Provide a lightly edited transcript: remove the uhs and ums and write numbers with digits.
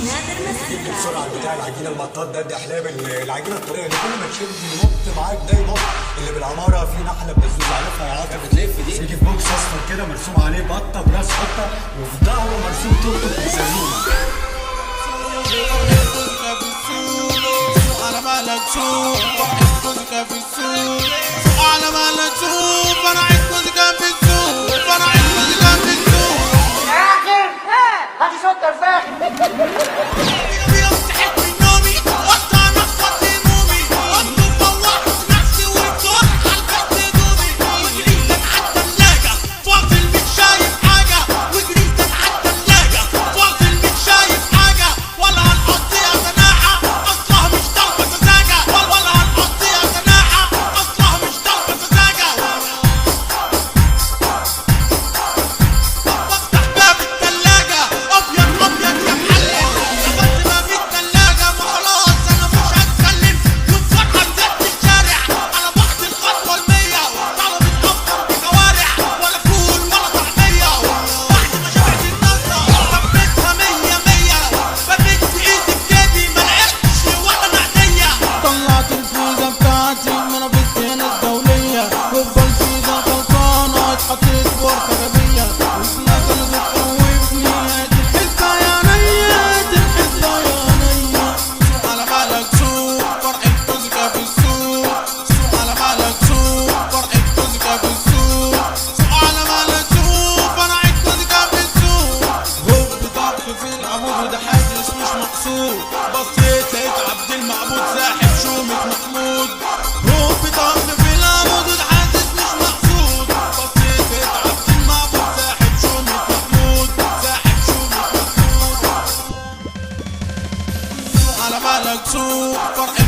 بسرعه بتاع العجينه المطاط ده احلام العجينه الطريه اللي كل ما تشد ينط معاك ده ينط. اللي بالعماره في نحله بزوز عارفها يا عاطف بتلف دي تيجي في بوكس اصفر كده مرسوم عليه بطه براس قطه وفي ظهره مرسوم توك توك بسلومه. على مالك شوف فرحة جوزك في السوق. على مالك شوف فرحة جوزك في السوق. فرحة جوزك في السوق. يا اخي هاتي صوت الفاخر. بصيت لقيت عبد المعبود ساحب شومة محمود. هو في ضغط في العمود حاسس مش مقصود. بصيت لقيت عبد المعبود ساحب شومة محمود. ساحب شومة محمود. على مالك سوق فرح